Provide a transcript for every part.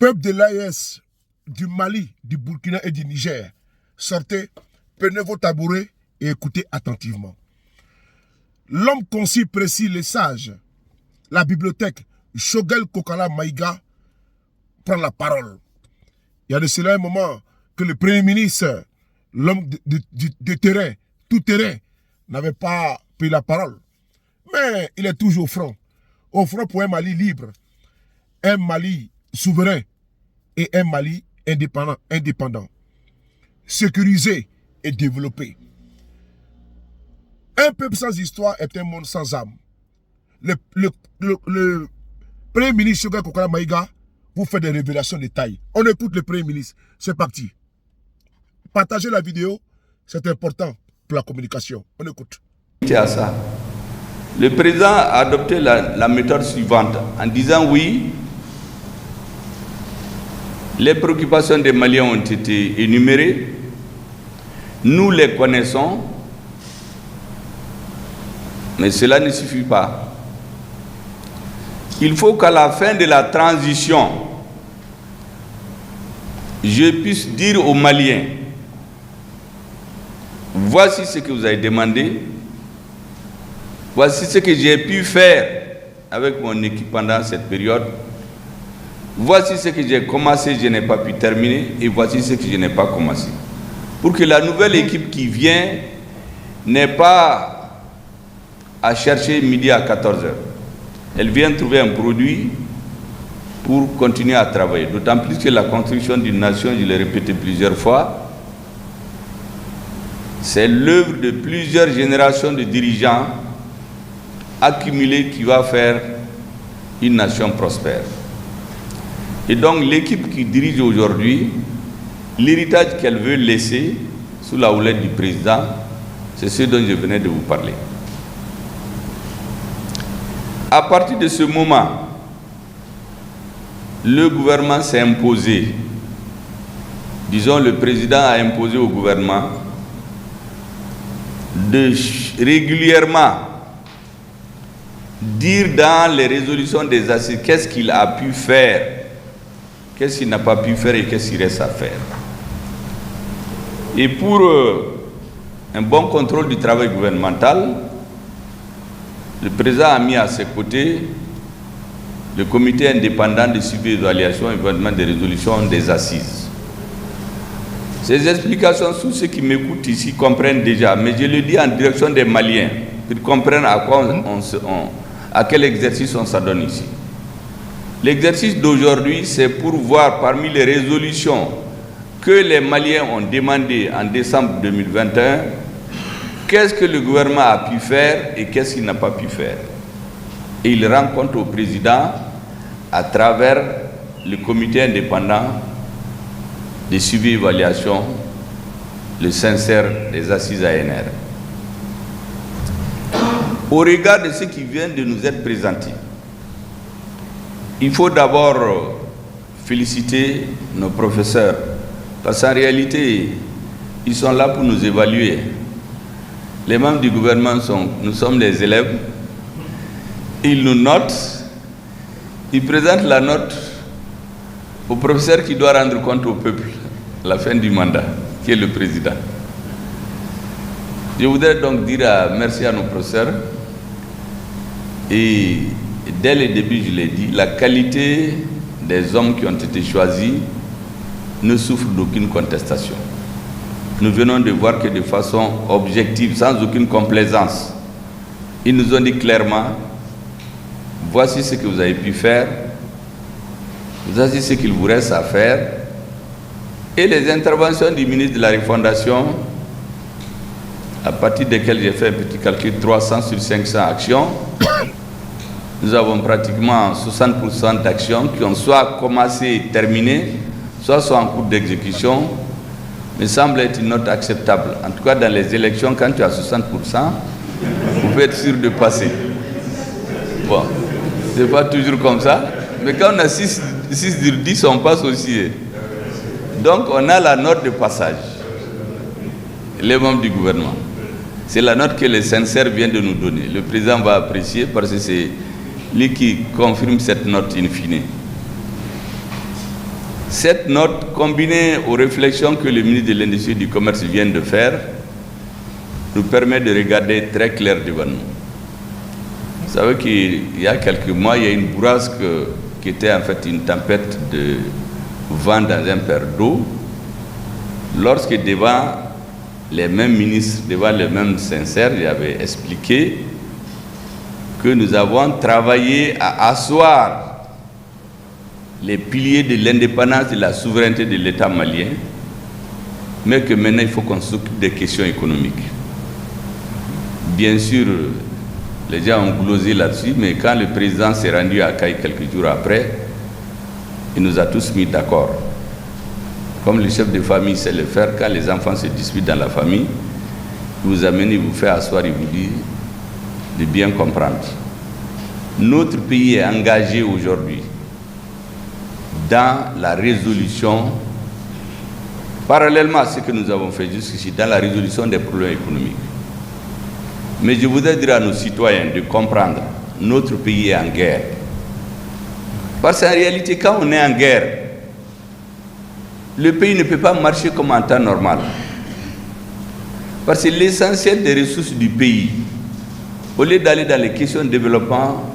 Peuple de l'AES, du Mali, du Burkina et du Niger, sortez, prenez vos tabourets et écoutez attentivement. L'homme concis, précis, le sage, la bibliothèque, Choguel Kokala Maïga, prend la parole. Il y a de cela un moment que le Premier ministre, l'homme de terrain, tout terrain, n'avait pas pris la parole. Mais il est toujours au front pour un Mali libre, un Mali souverain et un Mali indépendant, sécurisé et développé. Un peuple sans histoire est un monde sans âme. Le Premier ministre Choguel Kokala Maïga vous fait des révélations de taille. On écoute le Premier ministre. C'est parti. Partagez la vidéo, c'est important pour la communication. On écoute. À ça. Le président a adopté la méthode suivante en disant oui, les préoccupations des Maliens ont été énumérées, nous les connaissons, mais cela ne suffit pas. Il faut qu'à la fin de la transition, je puisse dire aux Maliens, voici ce que vous avez demandé, voici ce que j'ai pu faire avec mon équipe pendant cette période, voici ce que j'ai commencé, je n'ai pas pu terminer, et voici ce que je n'ai pas commencé. Pour que la nouvelle équipe qui vient n'ait pas à chercher midi à 14h. Elle vient trouver un produit pour continuer à travailler. D'autant plus que la construction d'une nation, je l'ai répété plusieurs fois, c'est l'œuvre de plusieurs générations de dirigeants accumulés qui va faire une nation prospère. Et donc l'équipe qui dirige aujourd'hui, l'héritage qu'elle veut laisser sous la houlette du président, c'est ce dont je venais de vous parler. À partir de ce moment, le gouvernement s'est imposé. Disons, le président a imposé au gouvernement de régulièrement dire dans les résolutions des assises qu'est-ce qu'il a pu faire, qu'est-ce qu'il n'a pas pu faire et qu'est-ce qu'il reste à faire. Et pour un bon contrôle du travail gouvernemental, le président a mis à ses côtés le comité indépendant de suivi et d'évaluation et des résolutions des assises. Ces explications, tous ceux qui m'écoutent ici comprennent déjà, mais je le dis en direction des Maliens, qu'ils comprennent à quel exercice on s'adonne ici. L'exercice d'aujourd'hui, c'est pour voir parmi les résolutions que les Maliens ont demandées en décembre 2021, qu'est-ce que le gouvernement a pu faire et qu'est-ce qu'il n'a pas pu faire. Et il rend compte au président à travers le comité indépendant de suivi et évaluation, le sincère des assises ANR. Au regard de ce qui vient de nous être présenté, il faut d'abord féliciter nos professeurs, parce qu'en réalité, ils sont là pour nous évaluer. Les membres du gouvernement nous sommes les élèves, ils nous notent, ils présentent la note au professeur qui doit rendre compte au peuple à la fin du mandat, qui est le président. Je voudrais donc dire merci à nos professeurs et dès le début, je l'ai dit, la qualité des hommes qui ont été choisis ne souffre d'aucune contestation. Nous venons de voir que de façon objective, sans aucune complaisance, ils nous ont dit clairement, voici ce que vous avez pu faire, voici ce qu'il vous reste à faire. Et les interventions du ministre de la Refondation, à partir desquelles j'ai fait un petit calcul, 300 sur 500 actions, nous avons pratiquement 60% d'actions qui ont soit commencé et terminé, soit sont en cours d'exécution, me semble être une note acceptable. En tout cas, dans les élections, quand tu as 60%, vous pouvez être sûr de passer. Bon, c'est pas toujours comme ça, mais quand on a 6 sur 10, on passe aussi. Donc, on a la note de passage, les membres du gouvernement. C'est la note que le sincère vient de nous donner. Le président va apprécier parce que c'est lui qui confirme cette note in fine. Cette note, combinée aux réflexions que le ministre de l'Industrie et du Commerce vient de faire, nous permet de regarder très clair devant nous. Vous savez qu'il y a quelques mois, il y a une bourrasque qui était en fait une tempête de vent dans un père d'eau. Lorsque devant les mêmes ministres, devant les mêmes sincères, j'avais expliqué que nous avons travaillé à asseoir les piliers de l'indépendance et de la souveraineté de l'État malien, mais que maintenant il faut qu'on s'occupe des questions économiques. Bien sûr, les gens ont glosé là-dessus, mais quand le président s'est rendu à Caille quelques jours après, il nous a tous mis d'accord. Comme le chef de famille sait le faire, quand les enfants se disputent dans la famille, il vous amène, il vous fait asseoir, il vous dit de bien comprendre. Notre pays est engagé aujourd'hui dans la résolution, parallèlement à ce que nous avons fait jusqu'ici, dans la résolution des problèmes économiques. Mais je voudrais dire à nos citoyens de comprendre, notre pays est en guerre. Parce qu'en réalité, quand on est en guerre, le pays ne peut pas marcher comme en temps normal. Parce que l'essentiel des ressources du pays, au lieu d'aller dans les questions de développement,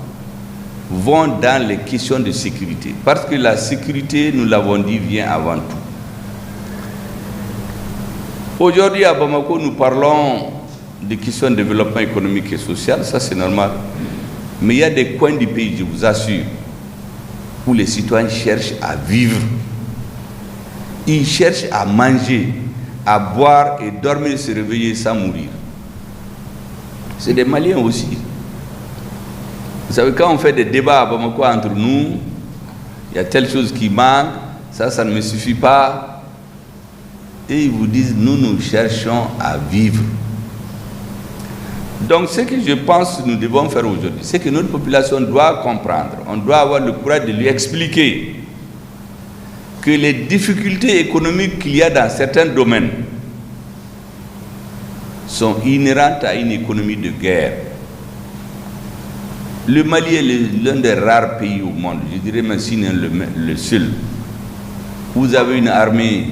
vont dans les questions de sécurité. Parce que la sécurité, nous l'avons dit, vient avant tout. Aujourd'hui, à Bamako, nous parlons des questions de développement économique et social, ça c'est normal. Mais il y a des coins du pays, je vous assure, où les citoyens cherchent à vivre. Ils cherchent à manger, à boire et dormir et se réveiller sans mourir. C'est des Maliens aussi. Vous savez, quand on fait des débats à Bamako entre nous, il y a telle chose qui manque, ça ne me suffit pas. Et ils vous disent, nous cherchons à vivre. Donc ce que je pense que nous devons faire aujourd'hui, c'est que notre population doit comprendre, on doit avoir le courage de lui expliquer que les difficultés économiques qu'il y a dans certains domaines sont inhérentes à une économie de guerre. Le Mali est l'un des rares pays au monde, je dirais même sinon le seul. Vous avez une armée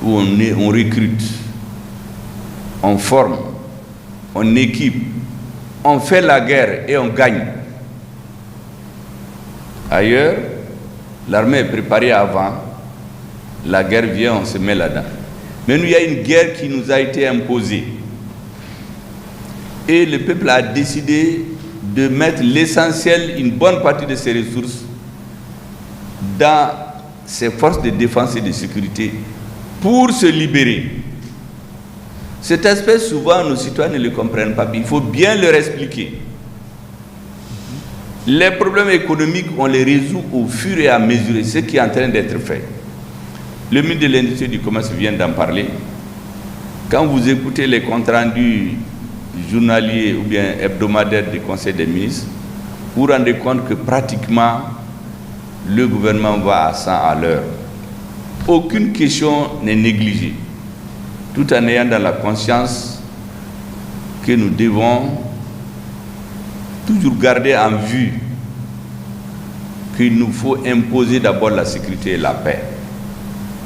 où on recrute, on forme, on équipe, on fait la guerre et on gagne. Ailleurs, l'armée est préparée avant, la guerre vient, on se met là-dedans. Mais nous, il y a une guerre qui nous a été imposée. Et le peuple a décidé de mettre l'essentiel, une bonne partie de ses ressources, dans ses forces de défense et de sécurité pour se libérer. Cet aspect, souvent, nos citoyens ne le comprennent pas. Il faut bien leur expliquer. Les problèmes économiques, on les résout au fur et à mesure, ce qui est en train d'être fait. Le ministre de l'Industrie et du Commerce vient d'en parler. Quand vous écoutez les comptes rendus journaliers ou bien hebdomadaires du Conseil des ministres, vous vous rendez compte que pratiquement le gouvernement va à 100 à l'heure. Aucune question n'est négligée, tout en ayant dans la conscience que nous devons toujours garder en vue qu'il nous faut imposer d'abord la sécurité et la paix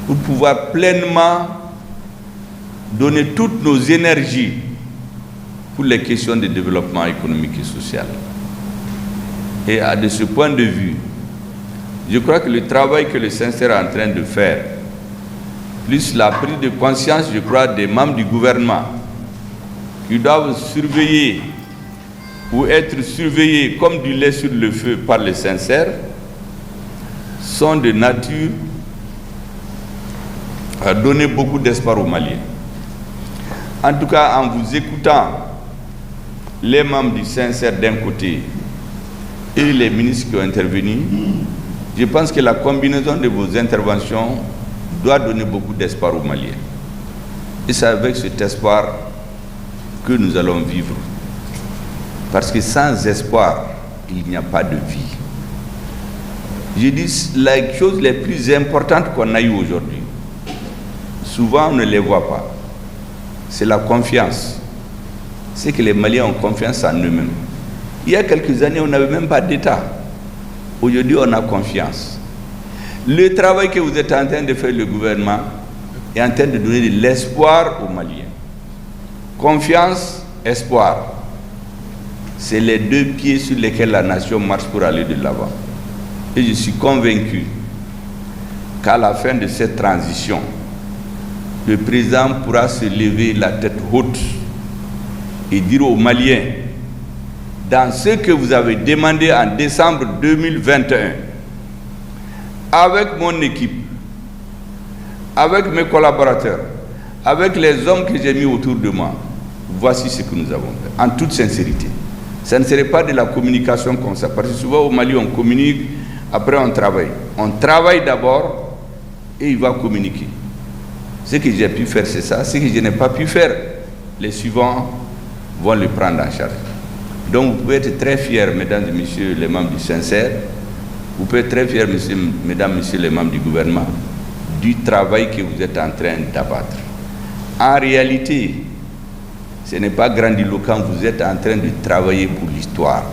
pour pouvoir pleinement donner toutes nos énergies pour les questions de développement économique et social. Et de ce point de vue, je crois que le travail que le sincère est en train de faire, plus la prise de conscience, je crois, des membres du gouvernement qui doivent surveiller ou être surveillés comme du lait sur le feu par les sincères, sont de nature à donner beaucoup d'espoir aux Maliens. En tout cas, en vous écoutant, les membres du sincère d'un côté et les ministres qui ont intervenu, je pense que la combinaison de vos interventions doit donner beaucoup d'espoir aux Maliens. Et c'est avec cet espoir que nous allons vivre. Parce que sans espoir, il n'y a pas de vie. Je dis les choses les plus importantes qu'on a eues aujourd'hui. Souvent, on ne les voit pas. C'est la confiance. C'est que les Maliens ont confiance en eux-mêmes. Il y a quelques années, on n'avait même pas d'État. Aujourd'hui, on a confiance. Le travail que vous êtes en train de faire, le gouvernement, est en train de donner de l'espoir aux Maliens. Confiance, espoir. C'est les deux pieds sur lesquels la nation marche pour aller de l'avant. Et je suis convaincu qu'à la fin de cette transition, le président pourra se lever la tête haute et dire aux Maliens, dans ce que vous avez demandé en décembre 2021, avec mon équipe, avec mes collaborateurs, avec les hommes que j'ai mis autour de moi, voici ce que nous avons fait, en toute sincérité. Ça ne serait pas de la communication comme ça, parce que souvent au Mali on communique, après on travaille. On travaille d'abord et il va communiquer. Ce que j'ai pu faire, c'est ça. Ce que je n'ai pas pu faire, les suivants vont le prendre en charge. Donc vous pouvez être très fiers, mesdames et messieurs les membres du sincère, vous pouvez être très fiers, mesdames et messieurs les membres du gouvernement, du travail que vous êtes en train d'abattre. En réalité, ce n'est pas grandiloquent, vous êtes en train de travailler pour l'histoire.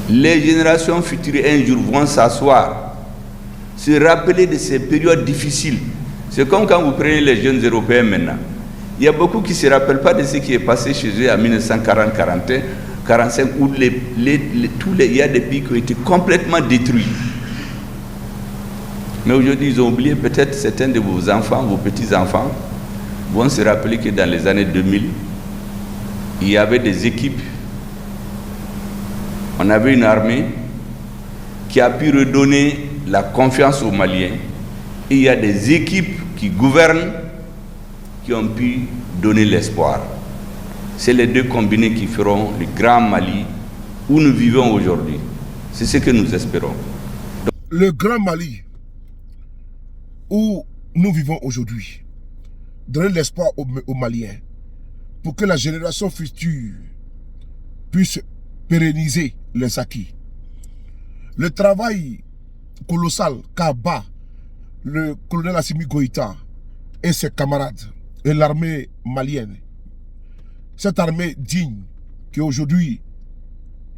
Les générations futures un jour vont s'asseoir, se rappeler de ces périodes difficiles. C'est comme quand vous prenez les jeunes Européens maintenant. Il y a beaucoup qui ne se rappellent pas de ce qui est passé chez eux en 1940-41, 45, où il y a des pays qui ont été complètement détruits. Mais aujourd'hui, ils ont oublié, peut-être certains de vos enfants, vos petits-enfants, vont se rappeler que dans les années 2000, il y avait des équipes, on avait une armée qui a pu redonner la confiance aux Maliens, et il y a des équipes qui gouvernent, qui ont pu donner l'espoir. C'est les deux combinés qui feront le grand Mali où nous vivons aujourd'hui. C'est ce que nous espérons. Le grand Mali où nous vivons aujourd'hui, donner l'espoir aux Maliens pour que la génération future puisse pérenniser les acquis. Le travail colossal qu'a bat le colonel Assimi Goïta et ses camarades et l'armée malienne, cette armée digne qui aujourd'hui,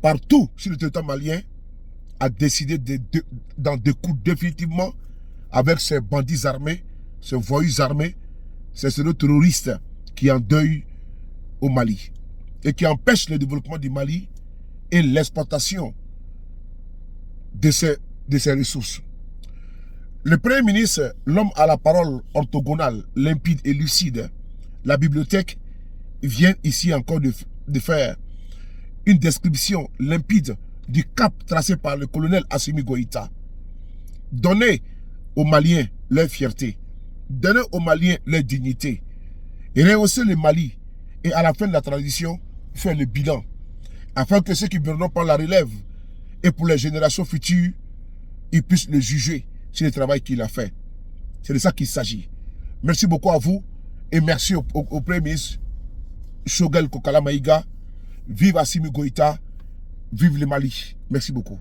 partout sur le territoire malien, a décidé d'en découdre définitivement avec ces bandits armés, ces voyous armés, ces terroristes qui endeuillent au Mali et qui empêchent le développement du Mali et l'exploitation de ces ressources. Le Premier ministre, l'homme à la parole orthogonale, limpide et lucide, la bibliothèque, vient ici encore de faire une description limpide du cap tracé par le colonel Assimi Goïta. Donner aux Maliens leur fierté, donner aux Maliens leur dignité, et rehausser le Mali, et à la fin de la transition, faire le bilan, afin que ceux qui viendront par la relève, et pour les générations futures, ils puissent le juger sur le travail qu'il a fait. C'est de ça qu'il s'agit. Merci beaucoup à vous, et merci au Premier ministre Choguel Kokala Maïga. Vive Assimi Goïta, vive le Mali. Merci beaucoup.